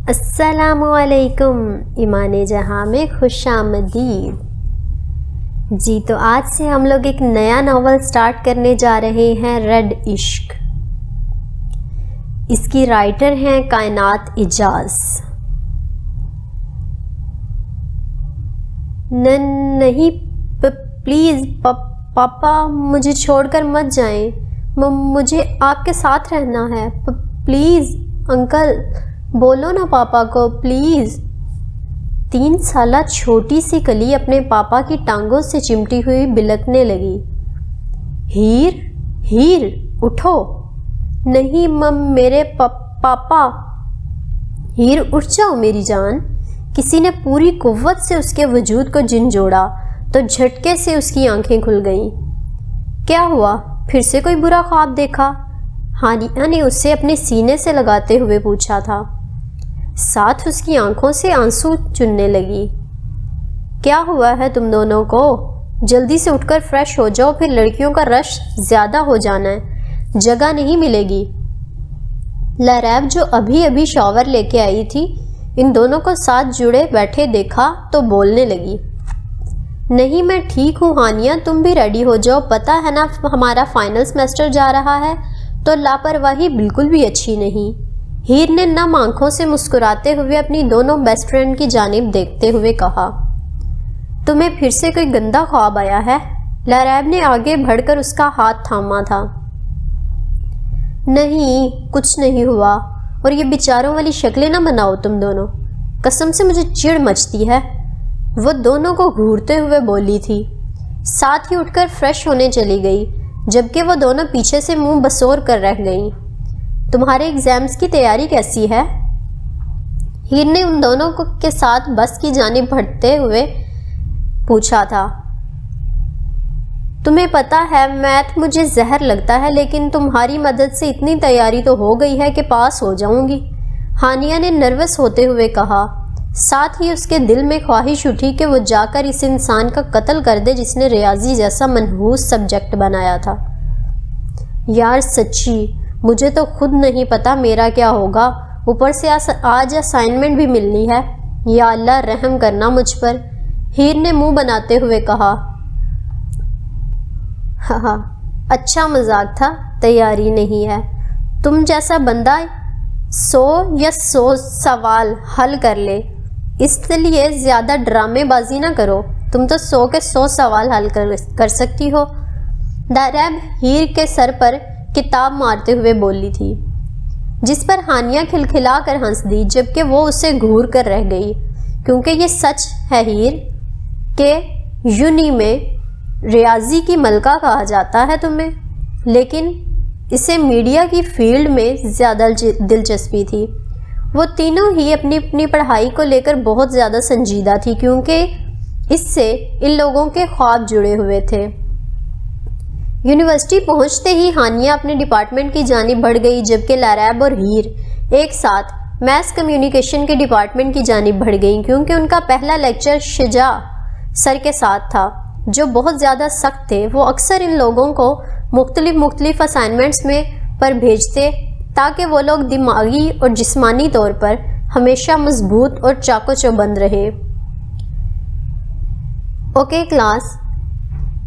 السلام علیکم ایمان جہاں میں خوش آمدید۔ جی تو آج سے ہم لوگ ایک نیا ناول سٹارٹ کرنے جا رہے ہیں، ریڈ عشق۔ اس کی رائٹر ہیں کائنات اجاز۔ نہیں پلیز پاپا مجھے چھوڑ کر مت جائیں، مجھے آپ کے ساتھ رہنا ہے، پلیز انکل بولو نا پاپا کو پلیز۔ 3 سالہ چھوٹی سی کلی اپنے پاپا کی ٹانگوں سے چمٹی ہوئی بلکنے لگی۔ ہیر اٹھو۔ نہیں میرے پاپا۔ ہیر اٹھ جاؤ میری جان۔ کسی نے پوری قوت سے اس کے وجود کو جھنجھوڑا تو جھٹکے سے اس کی آنکھیں کھل گئیں۔ کیا ہوا؟ پھر سے کوئی برا خواب دیکھا؟ ہانیہ نے اسے اپنے سینے سے لگاتے ہوئے پوچھا تھا، ساتھ اس کی آنکھوں سے آنسو چننے لگی۔ کیا ہوا ہے تم دونوں کو؟ جلدی سے اٹھ کر فریش ہو جاؤ، پھر لڑکیوں کا رش زیادہ ہو جانا ہے، جگہ نہیں ملے گی۔ لریب جو ابھی شاور لے کے آئی تھی ان دونوں کو ساتھ جڑے بیٹھے دیکھا تو بولنے لگی، نہیں میں ٹھیک ہوں ہانیہ، تم بھی ریڈی ہو جاؤ، پتہ ہے نا ہمارا فائنل سیمسٹر جا رہا ہے تو لاپرواہی بالکل بھی اچھی نہیں۔ ہیر نے نم آنکھوں سے مسکراتے ہوئے اپنی دونوں بیسٹ فرینڈ کی جانب دیکھتے ہوئے کہا، تمہیں پھر سے کوئی گندا خواب آیا ہے؟ لریب نے آگے بڑھ کر اس کا ہاتھ تھاما تھا۔ نہیں کچھ نہیں ہوا، اور یہ بیچاروں والی شکلیں نہ بناؤ تم دونوں، قسم سے مجھے چڑ مچتی ہے، وہ دونوں کو گھورتے ہوئے بولی تھی، ساتھ ہی اٹھ کر فریش ہونے چلی گئی، جبکہ وہ دونوں پیچھے سے منہ بسور کر رہ گئیں۔ تمہارے ایگزامز کی تیاری کیسی ہے؟ ہیر نے ان دونوں کے ساتھ بس کی جانب بڑھتے ہوئے پوچھا تھا۔ تمہیں پتہ ہے میتھ مجھے زہر لگتا ہے، لیکن تمہاری مدد سے اتنی تیاری تو ہو گئی ہے کہ پاس ہو جاؤں گی، ہانیہ نے نروس ہوتے ہوئے کہا، ساتھ ہی اس کے دل میں خواہش اٹھی کہ وہ جا کر اس انسان کا قتل کر دے جس نے ریاضی جیسا منحوس سبجیکٹ بنایا تھا۔ یار سچی مجھے تو خود نہیں پتا میرا کیا ہوگا، اوپر سے آج اسائنمنٹ بھی ملنی ہے، یا اللہ رحم کرنا مجھ پر، ہیر نے منہ بناتے ہوئے کہا۔ ہاں اچھا مذاق تھا، تیاری نہیں ہے، تم جیسا بندہ 100 سوال حل کر لے، اس لیے زیادہ ڈرامے بازی نہ کرو، تم تو 100 کے 100 سوال حل کر سکتی ہو۔ لریب ہیر کے سر پر کتاب مارتے ہوئے بولی تھی، جس پر ہانیہ کھلکھلا کر ہنس دی، جبکہ وہ اسے گھور کر رہ گئی، کیونکہ یہ سچ ہے ہیر کہ یونی میں ریاضی کی ملکہ کہا جاتا ہے تمہیں، لیکن اسے میڈیا کی فیلڈ میں زیادہ دلچسپی تھی۔ وہ تینوں ہی اپنی پڑھائی کو لے کر بہت زیادہ سنجیدہ تھی، کیونکہ اس سے ان لوگوں کے خواب جڑے ہوئے تھے۔ یونیورسٹی پہنچتے ہی ہانیہ اپنے ڈپارٹمنٹ کی جانب بڑھ گئی، جبکہ لریب اور ہیر ایک ساتھ میس کمیونیکیشن کے ڈپارٹمنٹ کی جانب بڑھ گئیں، کیونکہ ان کا پہلا لیکچر شجاع سر کے ساتھ تھا جو بہت زیادہ سخت تھے۔ وہ اکثر ان لوگوں کو مختلف اسائنمنٹس پر بھیجتے تاکہ وہ لوگ دماغی اور جسمانی طور پر ہمیشہ مضبوط اور چاقو چوبند رہے۔ Okay class,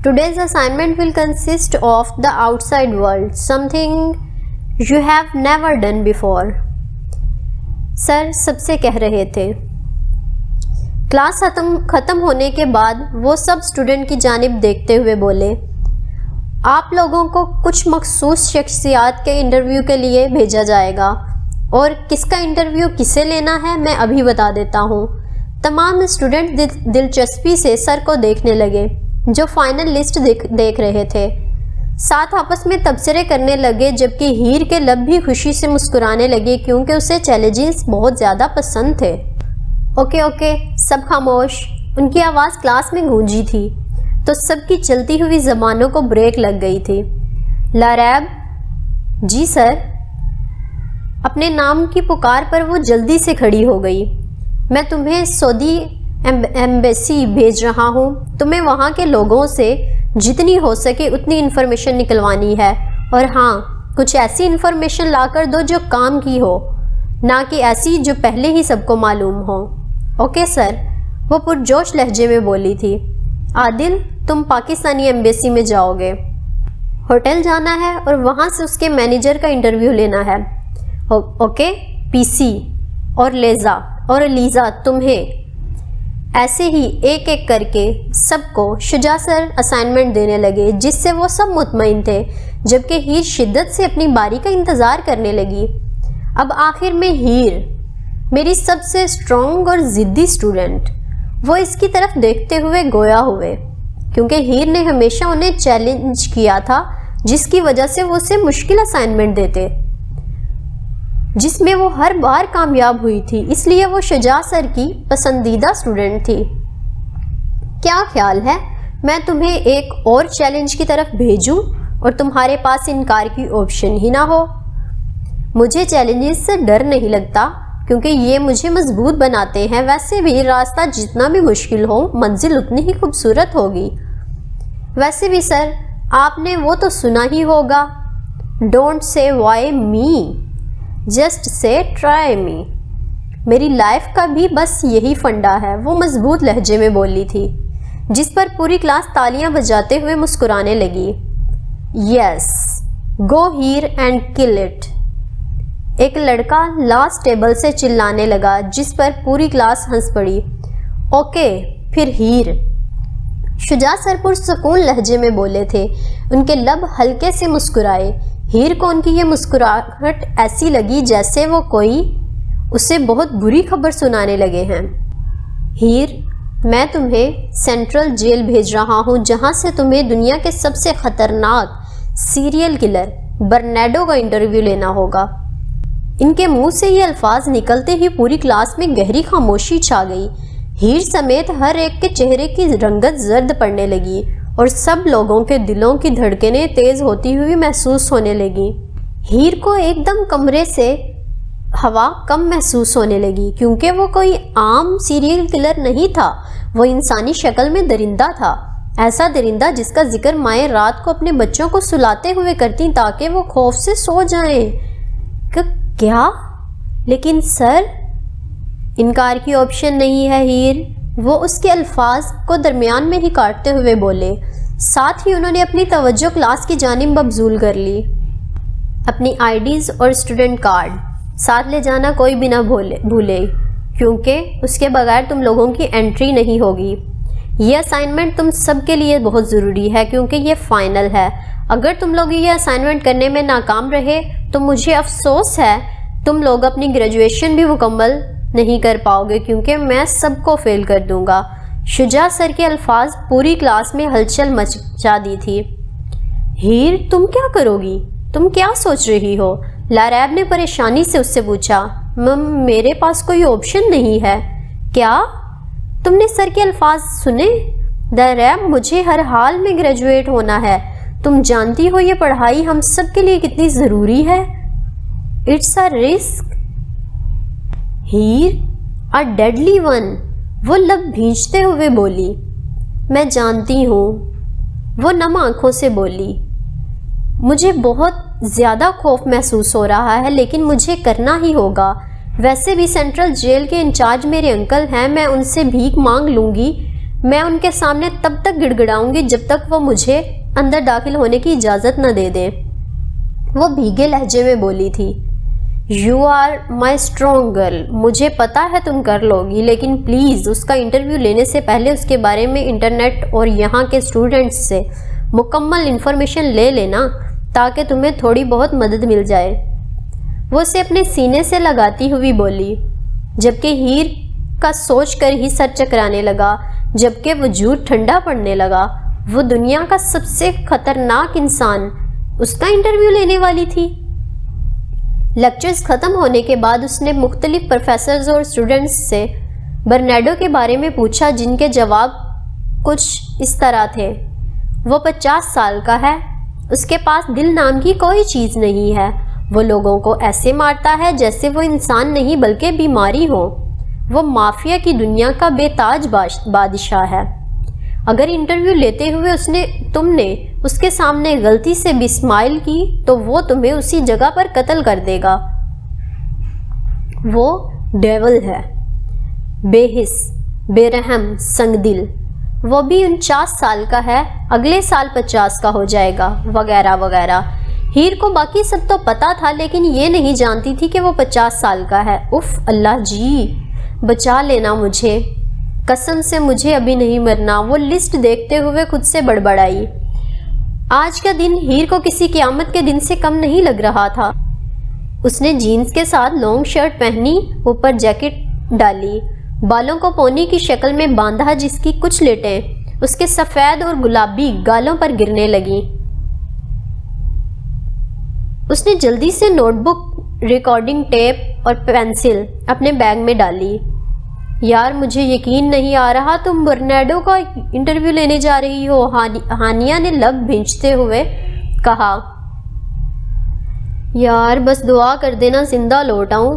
today's assignment will consist of the outside world, something you have never done before. سر سب سے کہہ رہے تھے۔ کلاس ختم ہونے کے بعد وہ سب اسٹوڈنٹ کی جانب دیکھتے ہوئے بولے، آپ لوگوں کو کچھ مخصوص شخصیات کے انٹرویو کے لیے بھیجا جائے گا، اور کس کا انٹرویو کسے لینا ہے میں ابھی بتا دیتا ہوں۔ تمام اسٹوڈنٹ دلچسپی سے سر کو دیکھنے لگے جو فائنل لسٹ دیکھ رہے تھے، ساتھ آپس میں تبصرے کرنے لگے، جبکہ ہیر کے لب بھی خوشی سے مسکرانے لگے کیونکہ اسے چیلنجز بہت زیادہ پسند تھے۔ اوکے سب خاموش، ان کی آواز کلاس میں گونجی تھی تو سب کی چلتی ہوئی زبانوں کو بریک لگ گئی تھی۔ لریب، جی سر۔ اپنے نام کی پکار پر وہ جلدی سے کھڑی ہو گئی، میں تمہیں سعودی ایمبیسی بھیج رہا ہوں، تمہیں وہاں کے لوگوں سے جتنی ہو سکے اتنی انفارمیشن نکلوانی ہے، اور ہاں کچھ ایسی انفارمیشن لا کر دو جو کام کی ہو۔ نہ کہ ایسی جو پہلے ہی سب کو معلوم ہو۔ اوکے سر، وہ پرجوش لہجے میں بولی تھی۔ عادل، تم پاکستانی ایمبیسی میں جاؤ گے، ہوٹل جانا ہے اور وہاں سے اس کے مینیجر کا انٹرویو لینا ہے۔ اوکے پی سی اور لیزا تمہیں۔ ایسے ہی ایک ایک کر کے سب کو شجاع سر اسائنمنٹ دینے لگے، جس سے وہ سب مطمئن تھے، جبکہ ہیر شدت سے اپنی باری کا انتظار کرنے لگی۔ اب آخر میں ہیر، میری سب سے اسٹرانگ اور ضدی اسٹوڈنٹ، وہ اس کی طرف دیکھتے ہوئے گویا ہوئے، کیونکہ ہیر نے ہمیشہ انہیں چیلنج کیا تھا، جس کی وجہ سے وہ اسے مشکل اسائنمنٹ دیتے، جس میں وہ ہر بار کامیاب ہوئی تھی، اس لیے وہ شجاع سر کی پسندیدہ اسٹوڈنٹ تھی۔ کیا خیال ہے میں تمہیں ایک اور چیلنج کی طرف بھیجوں اور تمہارے پاس انکار کی آپشن ہی نہ ہو؟ مجھے چیلنجز سے ڈر نہیں لگتا، کیونکہ یہ مجھے مضبوط بناتے ہیں۔ ویسے بھی راستہ جتنا بھی مشکل ہو، منزل اتنی ہی خوبصورت ہوگی۔ ویسے بھی سر، آپ نے وہ تو سنا ہی ہوگا، don't say why me, just say try me. میری لائف کا بھی بس یہی فنڈا ہے، وہ مضبوط لہجے میں بولی تھی، جس پر پوری کلاس تالیاں بجاتے ہوئے مسکرانے لگی۔ یس، گو ہیر اینڈ کل اٹ، ایک لڑکا لاسٹ ٹیبل سے چلانے لگا، جس پر پوری کلاس ہنس پڑی۔ اوکے پھر ہیر، شجاع سر پرسکون لہجے میں بولے تھے، ان کے لب ہلکے سے مسکرائے۔ ہیر کو ان کی یہ مسکراہٹ ایسی لگی جیسے وہ کوئی اسے بہت بری خبر سنانے لگے ہیں۔ ہیر، میں تمہیں سینٹرل جیل بھیج رہا ہوں، جہاں سے تمہیں دنیا کے سب سے خطرناک سیریل کلر برنیڈو کا انٹرویو لینا ہوگا۔ ان کے منہ سے یہ الفاظ نکلتے ہی پوری کلاس میں گہری خاموشی چھا گئی۔ ہیر سمیت ہر ایک کے چہرے کی رنگت زرد پڑنے لگی اور سب لوگوں کے دلوں کی دھڑکنیں تیز ہوتی ہوئی محسوس ہونے لگی۔ ہیر کو ایک دم کمرے سے ہوا کم محسوس ہونے لگی، کیونکہ وہ کوئی عام سیریل کلر نہیں تھا، وہ انسانی شکل میں درندہ تھا، ایسا درندہ جس کا ذکر مائیں رات کو اپنے بچوں کو سلاتے ہوئے کرتی تاکہ وہ خوف سے سو جائیں۔ کیا؟ لیکن سر، انکار کی آپشن نہیں ہے ہیر، وہ اس کے الفاظ کو درمیان میں ہی کاٹتے ہوئے بولے۔ ساتھ ہی انہوں نے اپنی توجہ کلاس کی جانب مبذول کر لی۔ اپنی آئی ڈیز اور اسٹوڈنٹ کارڈ ساتھ لے جانا کوئی بھی نہ بھولے، کیونکہ اس کے بغیر تم لوگوں کی انٹری نہیں ہوگی۔ یہ اسائنمنٹ تم سب کے لیے بہت ضروری ہے، کیونکہ یہ فائنل ہے۔ اگر تم لوگ یہ اسائنمنٹ کرنے میں ناکام رہے تو مجھے افسوس ہے، تم لوگ اپنی گریجویشن بھی مکمل نہیں کر پاؤ گے، کیونکہ میں سب کو فیل کر دوں گا۔ شجاع سر کے الفاظ پوری کلاس میں ہلچل مچا دی تھی۔ ہیر، تم کیا کرو گی؟ تم کیا سوچ رہی ہو؟ لاریب نے پریشانی سے اس سے پوچھا۔ میرے پاس کوئی آپشن نہیں ہے۔ کیا؟ تم نے سر کے الفاظ سنے؟ لاریب، مجھے ہر حال میں گریجویٹ ہونا ہے۔ تم جانتی ہو یہ پڑھائی ہم سب کے لیے کتنی ضروری ہے۔ It's a risk here, a deadly one, وہ لب بھینچتے ہوئے بولی۔ میں جانتی ہوں، وہ نم آنکھوں سے بولی۔ مجھے بہت زیادہ خوف محسوس ہو رہا ہے، لیکن مجھے کرنا ہی ہوگا۔ ویسے بھی سینٹرل جیل کے انچارج میرے انکل ہیں، میں ان سے بھیک مانگ لوں گی۔ میں ان کے سامنے تب تک گڑ گڑاؤں گی جب تک وہ مجھے اندر داخل ہونے کی اجازت نہ دے دیں۔ وہ بھیگے لہجے میں بولی تھی۔ You are my strong girl, مجھے پتا ہے تم کر لو گی، لیکن پلیز اس کا انٹرویو لینے سے پہلے اس کے بارے میں انٹرنیٹ اور یہاں کے اسٹوڈنٹس سے مکمل انفارمیشن لے لینا، تاکہ تمہیں تھوڑی بہت مدد مل جائے۔ وہ اسے اپنے سینے سے لگاتی ہوئی بولی، جبکہ ہیر کا سوچ کر ہی سر چکرانے لگا، جبکہ وجود ٹھنڈا پڑنے لگا۔ وہ دنیا کا سب سے خطرناک انسان اس کا انٹرویو لینے والی تھی۔ لیکچرز ختم ہونے کے بعد اس نے مختلف پروفیسرز اور اسٹوڈنٹس سے برنیڈو کے بارے میں پوچھا، جن کے جواب کچھ اس طرح تھے۔ وہ 50 سال کا ہے، اس کے پاس دل نام کی کوئی چیز نہیں ہے، وہ لوگوں کو ایسے مارتا ہے جیسے وہ انسان نہیں بلکہ بیماری ہو، وہ مافیا کی دنیا کا بے تاج بادشاہ ہے۔ اگر انٹرویو لیتے ہوئے تم نے اس کے سامنے غلطی سے بھی اسمائل کی تو وہ تمہیں اسی جگہ پر قتل کر دے گا۔ وہ ڈیول ہے، بے حس، بے رحم، سنگ دل، وہ بھی 49 سال کا ہے، اگلے سال 50 کا ہو جائے گا، وغیرہ وغیرہ۔ ہیر کو باقی سب تو پتا تھا لیکن یہ نہیں جانتی تھی کہ وہ 50 سال کا ہے۔ اف اللہ جی، بچا لینا مجھے، قسم سے مجھے ابھی نہیں مرنا، وہ لسٹ دیکھتے ہوئے خود سے بڑبڑائی۔ آج کا دن ہیر کو کسی قیامت کے دن سے کم نہیں لگ رہا تھا۔ اس نے جینز کے ساتھ لانگ شرٹ پہنی، اوپر جیکٹ ڈالی، بالوں کو پونی کی شکل میں باندھا جس کی کچھ لٹیں اس کے سفید اور گلابی گالوں پر گرنے لگیں۔ اس نے جلدی سے نوٹ بک، ریکارڈنگ ٹیپ اور پینسل اپنے بیگ میں ڈالی۔ یار مجھے یقین نہیں آ رہا تم برنارڈو کا انٹرویو لینے جا رہی ہو، ہانیہ نے لب بھینچتے ہوئے کہا۔ یار بس دعا کر دینا زندہ لوٹ آؤں۔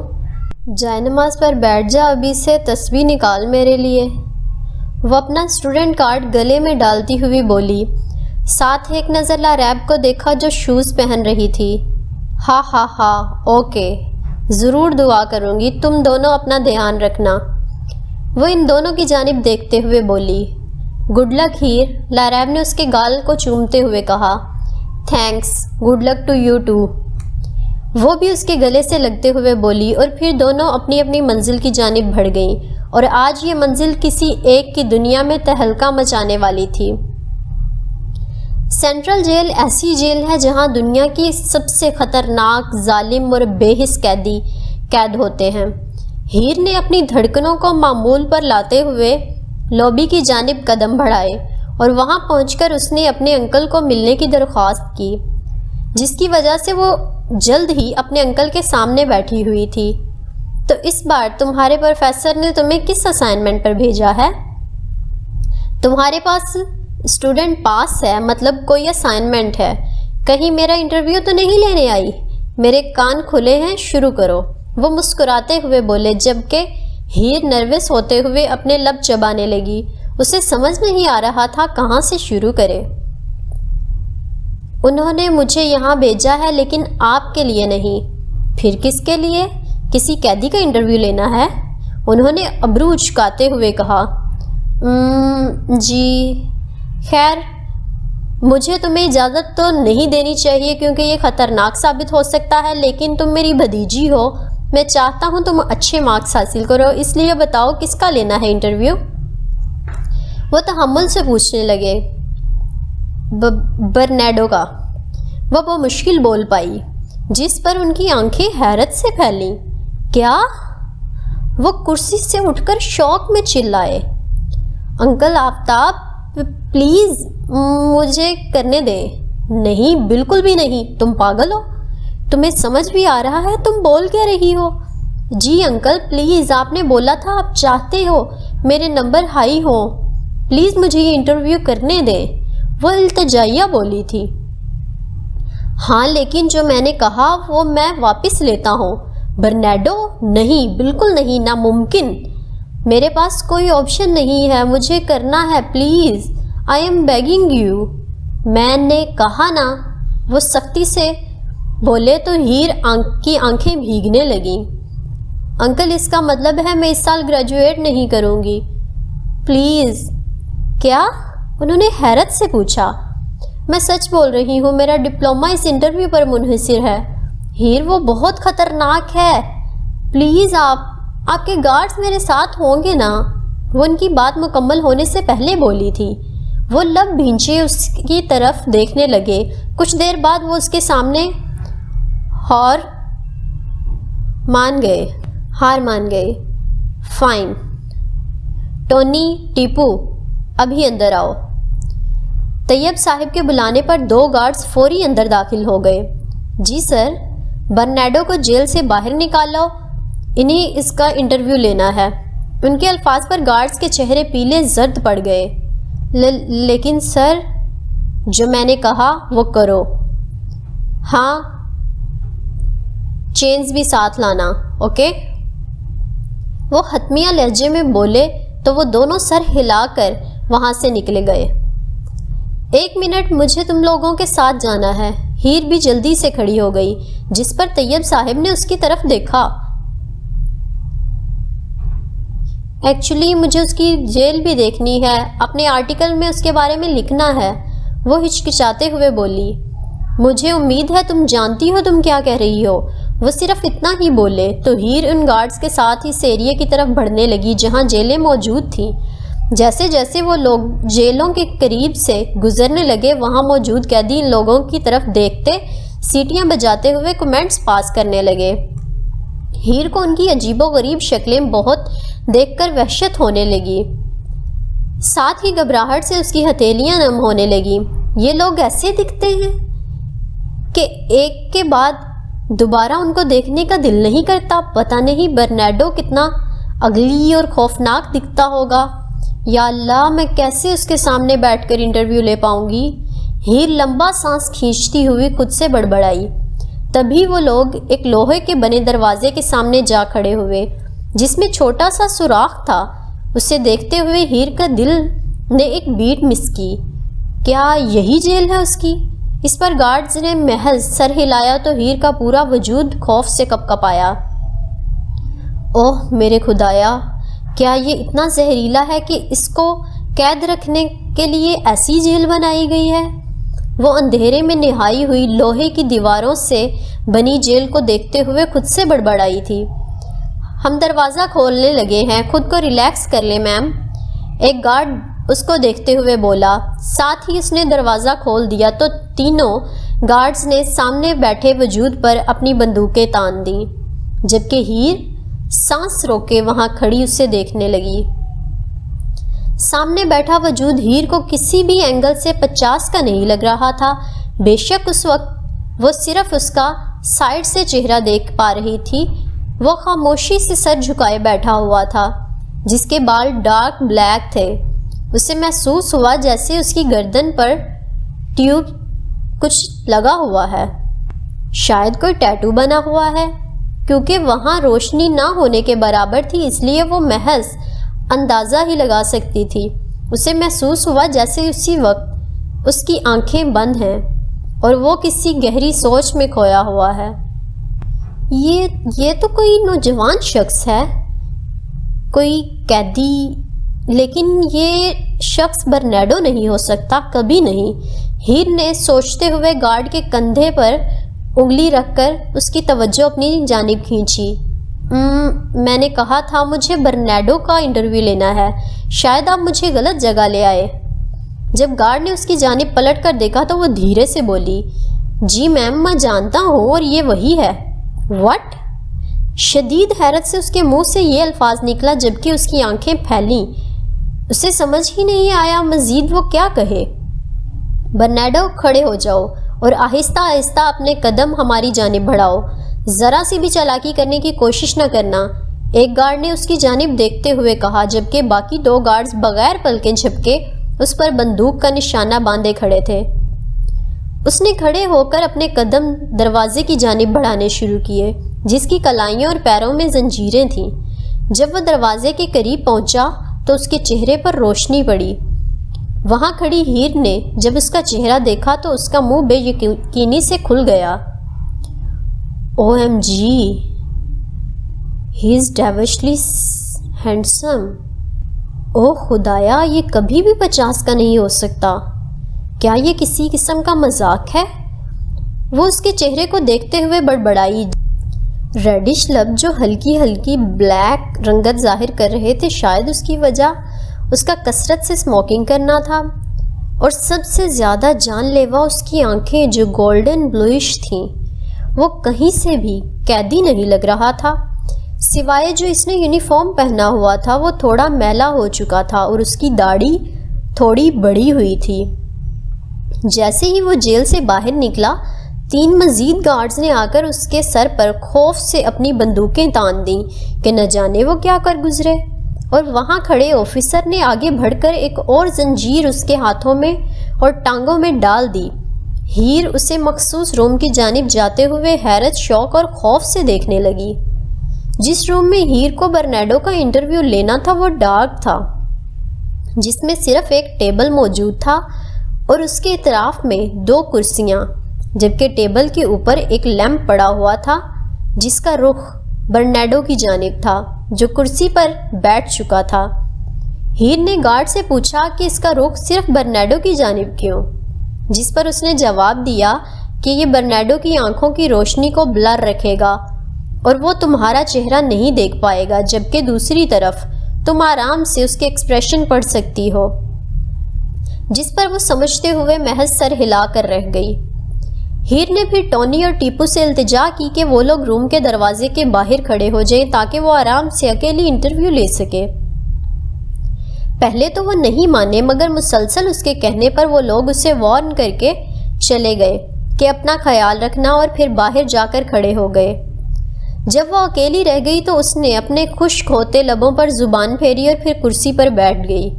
جائے نماز پر بیٹھ جا ابھی سے، تسبیح نکال میرے لیے۔ وہ اپنا اسٹوڈنٹ کارڈ گلے میں ڈالتی ہوئی بولی، ساتھ ایک نظر لاریب کو دیکھا جو شوز پہن رہی تھی۔ ہاں ہاں ہاں اوکے، ضرور دعا کروں گی، تم دونوں اپنا دھیان رکھنا۔ وہ ان دونوں کی جانب دیکھتے ہوئے بولی۔ گڈ لک ہیر، لاریب نے اس کے گال کو چومتے ہوئے کہا۔ Thanks, good luck to you too, وہ بھی اس کے گلے سے لگتے ہوئے بولی، اور پھر دونوں اپنی اپنی منزل کی جانب بڑھ گئیں، اور آج یہ منزل کسی ایک کی دنیا میں تہلکہ مچانے والی تھی۔ سینٹرل جیل ایسی جیل ہے جہاں دنیا کی سب سے خطرناک، ظالم اور بے حس قیدی قید ہوتے ہیں۔ ہیر نے اپنی دھڑکنوں کو معمول پر لاتے ہوئے لابی کی جانب قدم بڑھائے، اور وہاں پہنچ کر اس نے اپنے انکل کو ملنے کی درخواست کی، جس کی وجہ سے وہ جلد ہی اپنے انکل کے سامنے بیٹھی ہوئی تھی۔ تو اس بار تمہارے پروفیسر نے تمہیں کس اسائنمنٹ پر بھیجا ہے؟ تمہارے پاس اسٹوڈنٹ پاس ہے، مطلب کوئی اسائنمنٹ ہے، کہیں میرا انٹرویو تو نہیں لینے آئی؟ میرے کان کھلے ہیں، شروع کرو، وہ مسکراتے ہوئے بولے، جبکہ ہیر نروس ہوتے ہوئے اپنے لب چبانے لگی۔ اسے سمجھ نہیں آ رہا تھا کہاں سے شروع کرے۔ انہوں نے مجھے یہاں بھیجا ہے لیکن آپ کے لیے نہیں۔ پھر کس کے لیے؟ کسی قیدی کا انٹرویو لینا ہے؟ انہوں نے ابرو اچکاتے ہوئے کہا۔ جی خیر، مجھے تمہیں اجازت تو نہیں دینی چاہیے کیونکہ یہ خطرناک ثابت ہو سکتا ہے، لیکن تم میری بھتیجی ہو، میں چاہتا ہوں تم اچھے مارکس حاصل کرو، اس لیے بتاؤ کس کا لینا ہے انٹرویو؟ وہ تحمل سے پوچھنے لگے۔ برنارڈو کا، وہ مشکل بول پائی، جس پر ان کی آنکھیں حیرت سے پھیلیں۔ کیا؟ وہ کرسی سے اٹھ کر شوق میں چلائے۔ انکل آفتاب پلیز مجھے کرنے دیں۔ نہیں، بالکل بھی نہیں، تم پاگل ہو؟ تمہیں سمجھ بھی آ رہا ہے تم بول کیا رہی ہو؟ جی انکل پلیز، آپ نے بولا تھا آپ چاہتے ہو میرے نمبر ہائی ہوں، پلیز مجھے یہ انٹرویو کرنے دیں، وہ التجائیہ بولی تھی۔ ہاں لیکن جو میں نے کہا وہ میں واپس لیتا ہوں۔ برنارڈو نہیں، بالکل نہیں، ناممکن، میرے پاس کوئی آپشن نہیں ہے، مجھے کرنا ہے، please I am begging you. میں نے کہا نا، وہ سختی سے بولے تو ہیر کی آنکھیں بھیگنے لگیں۔ انکل اس کا مطلب ہے میں اس سال گریجویٹ نہیں کروں گی، پلیز۔ کیا؟ انہوں نے حیرت سے پوچھا۔ میں سچ بول رہی ہوں، میرا ڈپلومہ اس انٹرویو پر منحصر ہے۔ ہیر وہ بہت خطرناک ہے، پلیز آپ کے گارڈز میرے ساتھ ہوں گے نا؟ وہ ان کی بات مکمل ہونے سے پہلے بولی تھی۔ وہ لب بھینچے اس کی طرف دیکھنے لگے۔ کچھ دیر بعد وہ اس کے سامنے ہار مان گئے۔ فائن، ٹونی، ٹیپو، ابھی اندر آؤ۔ طیب صاحب کے بلانے پر 2 گارڈز فوری اندر داخل ہو گئے۔ جی سر، برنارڈو کو جیل سے باہر نکالو، انہیں اس کا انٹرویو لینا ہے۔ ان کے الفاظ پر گارڈز کے چہرے پیلے زرد پڑ گئے۔ لیکن سر، جو میں نے کہا وہ کرو۔ ہاں، چینز بھی ساتھ لانا، اوکے؟ وہ حتمیہ لہجے میں بولے تو وہ دونوں سر ہلا کر وہاں سے نکلے گئے۔ 1 منٹ، مجھے تم لوگوں کے ساتھ جانا ہے۔ ہیر بھی جلدی سے کھڑی ہو گئی، جس پر طیب صاحب نے اس کی طرف دیکھا۔ ایکچولی مجھے اس کی جیل بھی دیکھنی ہے، اپنے آرٹیکل میں اس کے بارے میں لکھنا ہے، وہ ہچکچاتے ہوئے بولی۔ مجھے امید ہے تم جانتی ہو تم کیا کہہ رہی ہو۔ وہ صرف اتنا ہی بولے تو ہیر ان گارڈز کے ساتھ اس ایریے کی طرف بڑھنے لگی جہاں جیلیں موجود تھیں۔ جیسے جیسے وہ لوگ جیلوں کے قریب سے گزرنے لگے، وہاں موجود قیدی ان لوگوں کی طرف دیکھتے، سیٹیاں بجاتے ہوئے کمنٹس پاس کرنے لگے۔ ہیر کو ان کی عجیب و غریب شکلیں بہت دیکھ کر وحشت ہونے لگی، ساتھ ہی گھبراہٹ سے اس کی ہتھیلیاں نم ہونے لگیں۔ یہ لوگ ایسے دکھتے ہیں کہ ایک کے بعد دوبارہ ان کو دیکھنے کا دل نہیں کرتا۔ پتہ نہیں برنارڈو کتنا اگلی اور خوفناک دکھتا ہوگا۔ یا اللہ، میں کیسے اس کے سامنے بیٹھ کر انٹرویو لے پاؤں گی؟ ہیر لمبا سانس کھینچتی ہوئی خود سے بڑبڑائی۔ تبھی وہ لوگ ایک لوہے کے بنے دروازے کے سامنے جا کھڑے ہوئے جس میں چھوٹا سا سوراخ تھا۔ اسے دیکھتے ہوئے ہیر کا دل نے ایک بیٹ مس کی۔ کیا یہی جیل ہے اس کی؟ اس پر گارڈز نے محض سر ہلایا تو ہیر کا پورا وجود خوف سے کپکپایا۔ اوہ میرے خدایا، کیا یہ اتنا زہریلا ہے کہ اس کو قید رکھنے کے لیے ایسی جیل بنائی گئی ہے؟ وہ اندھیرے میں نہائی ہوئی لوہے کی دیواروں سے بنی جیل کو دیکھتے ہوئے خود سے بڑبڑائی تھی۔ ہم دروازہ کھولنے لگے ہیں، خود کو ریلیکس کر لیں میم، ایک گارڈ اس کو دیکھتے ہوئے بولا۔ ساتھ ہی اس نے دروازہ کھول دیا تو تینوں گارڈز نے سامنے بیٹھے وجود پر اپنی بندوقیں تان دیں، جبکہ ہیر سانس روکے وہاں کھڑی اسے دیکھنے لگی۔ سامنے بیٹھا وجود ہیر کو کسی بھی اینگل سے 50 کا نہیں لگ رہا تھا۔ بے شک اس وقت وہ صرف اس کا سائڈ سے چہرہ دیکھ پا رہی تھی۔ وہ خاموشی سے سر جھکائے بیٹھا ہوا تھا، جس کے بال ڈارک بلیک تھے۔ اسے محسوس ہوا جیسے اس کی گردن پر ٹیوب کچھ لگا ہوا ہے، شاید کوئی ٹیٹو بنا ہوا ہے۔ کیونکہ وہاں روشنی نہ ہونے کے برابر تھی، اس لیے وہ محض اندازہ ہی لگا سکتی تھی۔ اسے محسوس ہوا جیسے اسی وقت اس کی آنکھیں بند ہیں اور وہ کسی گہری سوچ میں کھویا ہوا ہے۔ یہ تو کوئی نوجوان شخص ہے، کوئی قیدی، لیکن یہ شخص برنارڈو نہیں ہو سکتا، کبھی نہیں۔ ہیر نے سوچتے ہوئے گارڈ کے کندھے پر انگلی رکھ کر اس کی توجہ اپنی جانب کھینچی۔ میں نے کہا تھا مجھے برنارڈو کا انٹرویو لینا ہے، شاید آپ مجھے غلط جگہ لے آئے۔ جب گارڈ نے اس کی جانب پلٹ کر دیکھا تو وہ دھیرے سے بولی، جی میم میں جانتا ہوں اور یہ وہی ہے۔ واٹ؟ شدید حیرت سے اس کے منہ سے یہ الفاظ نکلا جبکہ اس کی آنکھیں پھیلیں۔ اسے سمجھ ہی نہیں آیا مزید وہ کیا کہے۔ برنارڈو کھڑے ہو جاؤ اور آہستہ آہستہ اپنے قدم ہماری جانب بڑھاؤ، ذرا سی بھی چالاکی کرنے کی کوشش نہ کرنا، ایک گارڈ نے اس کی جانب دیکھتے ہوئے کہا، جبکہ باقی دو گارڈز بغیر پلکیں جھپکے اس پر بندوق کا نشانہ باندھے کھڑے تھے۔ اس نے کھڑے ہو کر اپنے قدم دروازے کی جانب بڑھانے شروع کیے، جس کی کلائیوں اور پیروں میں زنجیریں تھیں۔ جب وہ دروازے کے قریب پہنچا تو اس کے چہرے پر روشنی پڑی۔ وہاں کھڑی ہیر نے جب اس کا چہرہ دیکھا تو اس کا منہ بے یقینی سے کھل گیا۔ OMG, he is devilishly handsome. اوہ خدایا، یہ کبھی بھی 50 کا نہیں ہو سکتا۔ کیا یہ کسی قسم کا مذاق ہے؟ وہ اس کے چہرے کو دیکھتے ہوئے بڑبڑائی۔ ریڈش لب جو ہلکی ہلکی بلیک رنگت ظاہر کر رہے تھے، شاید اس کی وجہ اس کا کثرت سے اسموکنگ کرنا تھا، اور سب سے زیادہ جان لیوا اس کی آنکھیں جو گولڈن بلوئش تھیں۔ وہ کہیں سے بھی قیدی نہیں لگ رہا تھا، سوائے جو اس نے یونیفارم پہنا ہوا تھا وہ تھوڑا میلا ہو چکا تھا اور اس کی داڑھی تھوڑی بڑی ہوئی تھی۔ جیسے ہی وہ جیل سے باہر نکلا، 3 مزید گارڈز نے آ کر اس کے سر پر خوف سے اپنی بندوقیں تان دیں کہ نہ جانے وہ کیا کر گزرے، اور وہاں کھڑے آفیسر نے آگے بڑھ کر ایک اور زنجیر اس کے ہاتھوں میں اور ٹانگوں میں ڈال دی۔ ہیر اسے مخصوص روم کی جانب جاتے ہوئے حیرت، شوق اور خوف سے دیکھنے لگی۔ جس روم میں ہیر کو برنارڈو کا انٹرویو لینا تھا وہ ڈارک تھا، جس میں صرف ایک ٹیبل موجود تھا اور اس کے اطراف میں 2 کرسیاں، جبکہ ٹیبل کے اوپر ایک لیمپ پڑا ہوا تھا جس کا رخ برنارڈو کی جانب تھا۔ جو کرسی پر بیٹھ چکا تھا۔ ہیر نے گارڈ سے پوچھا کہ اس کا رخ صرف برنارڈو کی جانب کیوں، جس پر اس نے جواب دیا کہ یہ برنارڈو کی آنکھوں کی روشنی کو بلر رکھے گا اور وہ تمہارا چہرہ نہیں دیکھ پائے گا، جبکہ دوسری طرف تم آرام سے اس کے ایکسپریشن پڑھ سکتی ہو، جس پر وہ سمجھتے ہوئے محض سر ہلا کر رہ گئی۔ ہیر نے پھر ٹونی اور ٹیپو سے التجا کی کہ وہ لوگ روم کے دروازے کے باہر کھڑے ہو جائیں تاکہ وہ آرام سے اکیلی انٹرویو لے سکے۔ پہلے تو وہ نہیں مانے، مگر مسلسل اس کے کہنے پر وہ لوگ اسے وارن کر کے چلے گئے کہ اپنا خیال رکھنا، اور پھر باہر جا کر کھڑے ہو گئے۔ جب وہ اکیلی رہ گئی تو اس نے اپنے خشک ہوتے لبوں پر زبان پھیری اور پھر کرسی پر بیٹھ گئی۔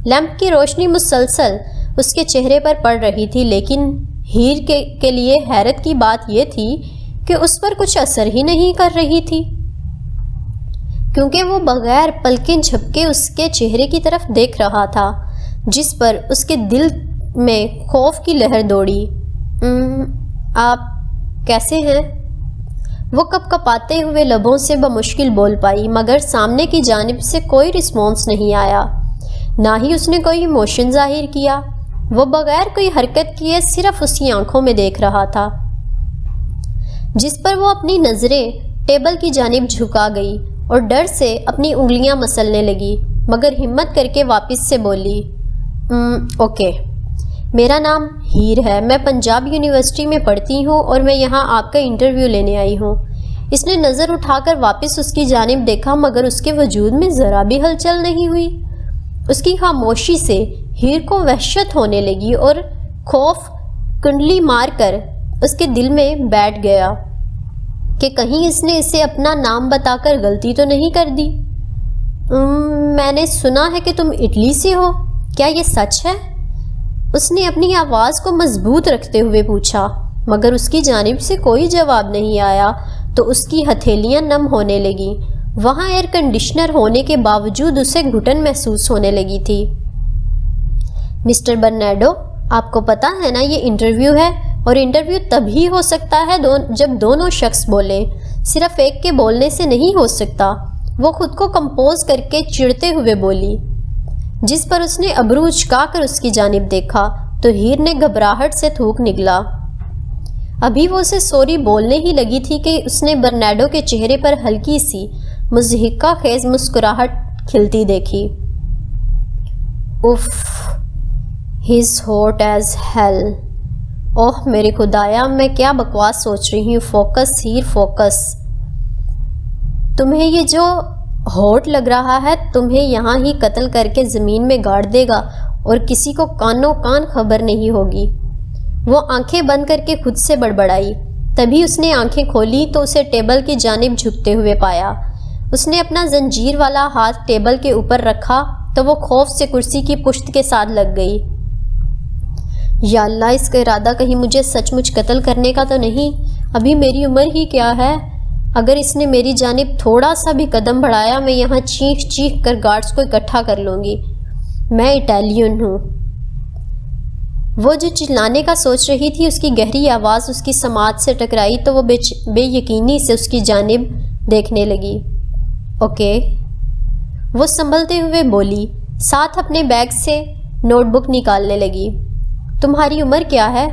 لیمپ کی روشنی مسلسل اس کے چہرے پر پڑ رہی تھی، لیکن ہیر کے لیے حیرت کی بات یہ تھی کہ اس پر کچھ اثر ہی نہیں کر رہی تھی، کیونکہ وہ بغیر پلکیں جھپکے اس کے چہرے کی طرف دیکھ رہا تھا، جس پر اس کے دل میں خوف کی لہر دوڑی۔ آپ کیسے ہیں؟ وہ کپ کپاتے ہوئے لبوں سے بمشکل بول پائی، مگر سامنے کی جانب سے کوئی رسپانس نہیں آیا، نہ ہی اس نے کوئی ایموشن ظاہر کیا۔ وہ بغیر کوئی حرکت کیے صرف اس کی آنکھوں میں دیکھ رہا تھا، جس پر وہ اپنی نظریں ٹیبل کی جانب جھکا گئی اور ڈر سے اپنی انگلیاں مسلنے لگی، مگر ہمت کر کے واپس سے بولی، اوکے، میرا نام ہیر ہے، میں پنجاب یونیورسٹی میں پڑھتی ہوں اور میں یہاں آپ کا انٹرویو لینے آئی ہوں۔ اس نے نظر اٹھا کر واپس اس کی جانب دیکھا، مگر اس کے وجود میں ذرا بھی ہلچل نہیں ہوئی۔ اس کی خاموشی سے ہیر کو وحشت ہونے لگی اور خوف کنڈلی مار کر اس کے دل میں بیٹھ گیا کہ کہیں اس نے اسے اپنا نام بتا کر غلطی تو نہیں کر دی۔ میں نے سنا ہے کہ تم اٹلی سے ہو، کیا یہ سچ ہے؟ اس نے اپنی آواز کو مضبوط رکھتے ہوئے پوچھا، مگر اس کی جانب سے کوئی جواب نہیں آیا تو اس کی ہتھیلیاں نم ہونے لگیں۔ وہاں ایئر کنڈیشنر ہونے کے باوجود اسے گھٹن محسوس ہونے لگی تھی۔ مسٹر برنارڈو، آپ کو پتہ ہے نا یہ انٹرویو ہے، اور انٹرویو تبھی ہو سکتا ہے جب دونوں شخص بولیں، صرف ایک کے بولنے سے نہیں ہو سکتا۔ وہ خود کو کمپوز کر کے چڑھتے ہوئے بولی، جس پر اس نے ابرو اچکا کر اس کی جانب دیکھا تو ہیر نے گھبراہٹ سے تھوک نکلا۔ ابھی وہ اسے سوری بولنے ہی لگی تھی کہ اس نے برنارڈو کے چہرے پر ہلکی سی مضحکہ خیز مسکراہٹ کھلتی دیکھی۔ اف، ہیز ہاٹ ایز ہیل۔ اوہ میرے خدایا، میں کیا بکواس سوچ رہی ہوں۔ Focus here, focus. تمہیں یہ جو ہوٹ لگ رہا ہے تمہیں یہاں ہی قتل کر کے زمین میں گاڑ دے گا اور کسی کو کانوں کان خبر نہیں ہوگی۔ وہ آنکھیں بند کر کے خود سے بڑبڑائی۔ تبھی اس نے آنکھیں کھولی تو اسے ٹیبل کی جانب جھکتے ہوئے پایا۔ اس نے اپنا زنجیر والا ہاتھ ٹیبل کے اوپر رکھا تو وہ خوف سے کرسی کی پشت کے ساتھ لگ گئی۔ یا اللہ، اس کا ارادہ کہیں مجھے سچ مچ قتل کرنے کا تو نہیں؟ ابھی میری عمر ہی کیا ہے؟ اگر اس نے میری جانب تھوڑا سا بھی قدم بڑھایا میں یہاں چیخ چیخ کر گارڈز کو اکٹھا کر لوں گی۔ میں اٹیلین ہوں۔ وہ جو چلانے کا سوچ رہی تھی اس کی گہری آواز اس کی سماعت سے ٹکرائی تو وہ بے یقینی سے اس کی جانب دیکھنے لگی۔ اوکے، وہ سنبھلتے ہوئے بولی، ساتھ اپنے بیگ سے نوٹ بک نکالنے لگی۔ تمہاری عمر کیا ہے؟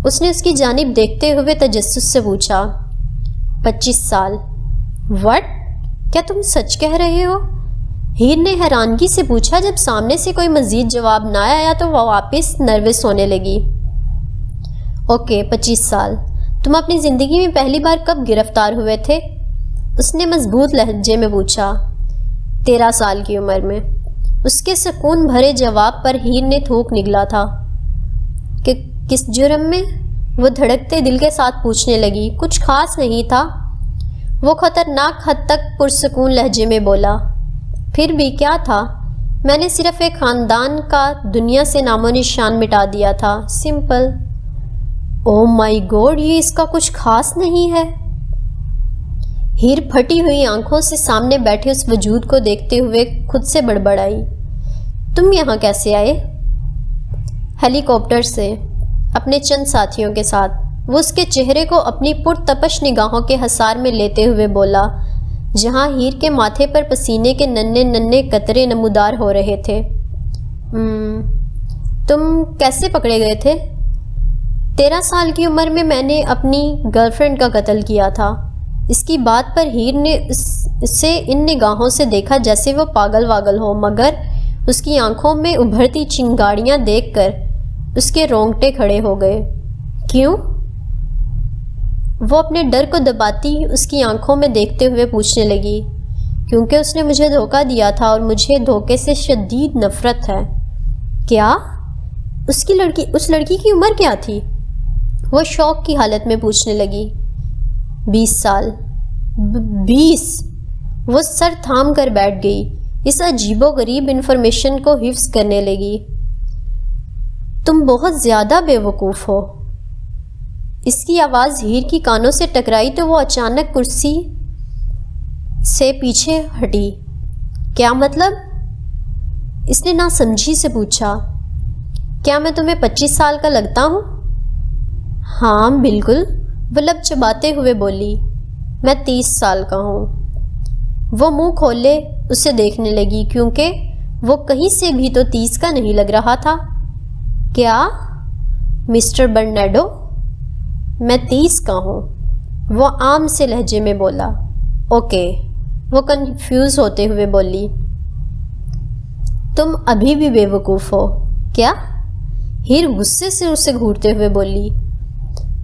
اس نے اس کی جانب دیکھتے ہوئے تجسس سے پوچھا۔ 25 سال۔ وٹ؟ کیا تم سچ کہہ رہے ہو؟ ہیر نے حیرانگی سے پوچھا۔ جب سامنے سے کوئی مزید جواب نہ آیا تو وہ واپس نروس ہونے لگی۔ اوکے، 25 سال۔ تم اپنی زندگی میں پہلی بار کب گرفتار ہوئے تھے؟ اس نے مضبوط لہجے میں پوچھا۔ 13 سال کی عمر میں۔ اس کے سکون بھرے جواب پر ہیر نے تھوک نگلا تھا۔ کہ کس جرم میں؟ وہ دھڑکتے دل کے ساتھ پوچھنے لگی۔ کچھ خاص نہیں تھا، وہ خطرناک حد تک پرسکون لہجے میں بولا۔ پھر بھی کیا تھا؟ میں نے صرف ایک خاندان کا دنیا سے نام و نشان مٹا دیا تھا، سمپل۔ او مائی گاڈ، یہ اس کا کچھ خاص نہیں ہے۔ ہیر پھٹی ہوئی آنکھوں سے سامنے بیٹھے اس وجود کو دیکھتے ہوئے خود سے بڑبڑائی۔ تم یہاں کیسے آئے؟ ہیلی کاپٹر سے، اپنے چند ساتھیوں کے ساتھ۔ وہ اس کے چہرے کو اپنی پرتپش نگاہوں کے حصار میں لیتے ہوئے بولا۔ جہاں ہیر کے ماتھے پر پسینے کے ننھے ننھے قطرے نمودار ہو رہے تھے۔ تم کیسے پکڑے گئے تھے؟ 13 سال کی عمر میں میں نے اپنی گرل فرینڈ کا قتل کیا تھا۔ اس کی بات پر ہیر نے اسے ان نگاہوں سے دیکھا جیسے وہ پاگل واگل ہو، مگر اس کی آنکھوں میں ابھرتی چنگاڑیاں دیکھ کر اس کے رونگٹے کھڑے ہو گئے۔ کیوں؟ وہ اپنے ڈر کو دباتی اس کی آنکھوں میں دیکھتے ہوئے پوچھنے لگی۔ کیونکہ اس نے مجھے دھوکہ دیا تھا اور مجھے دھوکے سے شدید نفرت ہے۔ کیا؟ اس لڑکی کی عمر کیا تھی؟ وہ شوق کی حالت میں پوچھنے لگی۔ 20 سال۔ 20! وہ سر تھام کر بیٹھ گئی، اس عجیب و غریب انفارمیشن کو حفظ کرنے لگی۔ تم بہت زیادہ بے وقوف ہو۔ اس کی آواز ہیر کی کانوں سے ٹکرائی تو وہ اچانک کرسی سے پیچھے ہٹی۔ کیا مطلب؟ اس نے ناسمجھی سے پوچھا۔ کیا میں تمہیں 25 سال کا لگتا ہوں؟ ہاں بالکل، وہ لب چباتے ہوئے بولی۔ میں 30 سال کا ہوں۔ وہ منہ کھولے اسے دیکھنے لگی کیونکہ وہ کہیں سے بھی تو 30 کا نہیں لگ رہا تھا۔ کیا؟ مسٹر برنارڈو، میں 30 کا ہوں، وہ عام سے لہجے میں بولا۔ اوکے، وہ کنفیوز ہوتے ہوئے بولی۔ تم ابھی بھی بے وقوف ہو۔ کیا؟ ہیر غصے سے اسے گھورتے ہوئے بولی۔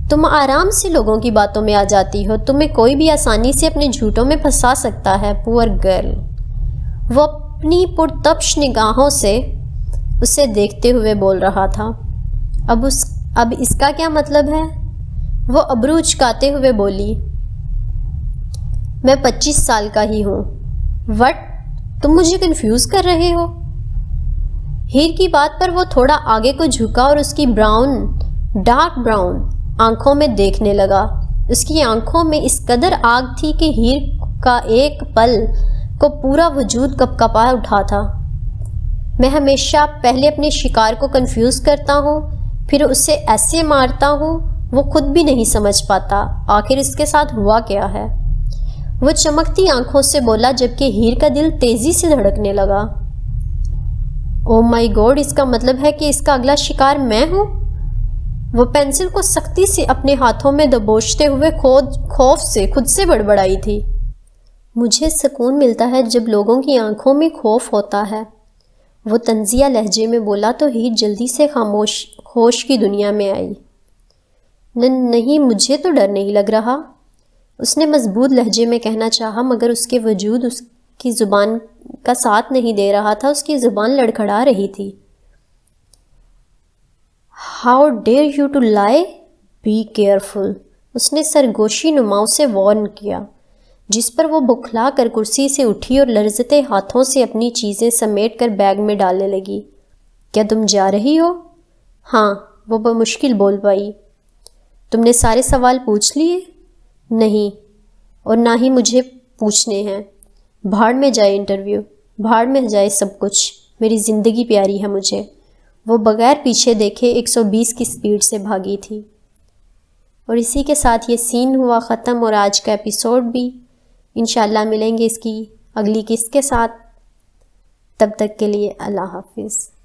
تم آرام سے لوگوں کی باتوں میں آ جاتی ہو، تمہیں کوئی بھی آسانی سے اپنے جھوٹوں میں پھنسا سکتا ہے، پور گرل۔ وہ اپنی پرتپش نگاہوں سے اسے دیکھتے ہوئے بول رہا تھا۔ اب اس کا کیا مطلب ہے؟ وہ ابرو اچکاتے ہوئے بولی۔ میں 25 سال کا ہی ہوں۔ وٹ؟ تم مجھے کنفیوز کر رہے ہو؟ ہیر کی بات پر وہ تھوڑا آگے کو جھکا اور اس کی ڈارک براؤن آنکھوں میں دیکھنے لگا۔ اس کی آنکھوں میں اس قدر آگ تھی کہ ہیر کا ایک پل کو پورا وجود کپکپا اٹھا تھا۔ میں ہمیشہ پہلے اپنے شکار کو کنفیوز کرتا ہوں، پھر اسے ایسے مارتا ہوں وہ خود بھی نہیں سمجھ پاتا آخر اس کے ساتھ ہوا کیا ہے۔ وہ چمکتی آنکھوں سے بولا جبکہ ہیر کا دل تیزی سے دھڑکنے لگا۔ او مائی گاڈ، اس کا مطلب ہے کہ اس کا اگلا شکار میں ہوں؟ وہ پینسل کو سختی سے اپنے ہاتھوں میں دبوچتے ہوئے خوف سے خود سے بڑبڑائی تھی۔ مجھے سکون ملتا ہے جب لوگوں کی آنکھوں میں خوف ہوتا ہے، وہ طنزیہ لہجے میں بولا تو ہیر جلدی سے ہوش کی دنیا میں آئی۔ نہیں، مجھے تو ڈر نہیں لگ رہا، اس نے مضبوط لہجے میں کہنا چاہا مگر اس کے وجود اس کی زبان کا ساتھ نہیں دے رہا تھا، اس کی زبان لڑکھڑا رہی تھی۔ How dare you to lie? Be careful, اس نے سرگوشی نماؤں سے وارن کیا، جس پر وہ بکھلا کر کرسی سے اٹھی اور لرزتے ہاتھوں سے اپنی چیزیں سمیٹ کر بیگ میں ڈالنے لگی۔ کیا تم جا رہی ہو؟ ہاں، وہ بمشکل بول پائی۔ تم نے سارے سوال پوچھ لیے؟ نہیں، اور نہ ہی مجھے پوچھنے ہیں۔ بھاڑ میں جائے انٹرویو، بھاڑ میں جائے سب کچھ، میری زندگی پیاری ہے مجھے۔ وہ بغیر پیچھے دیکھے 120 کی سپیڈ سے بھاگی تھی۔ اور اسی کے ساتھ یہ سین ہوا ختم اور آج کا ایپیسوڈ بھی۔ انشاءاللہ ملیں گے اس کی اگلی قسط کے ساتھ، تب تک کے لیے اللہ حافظ۔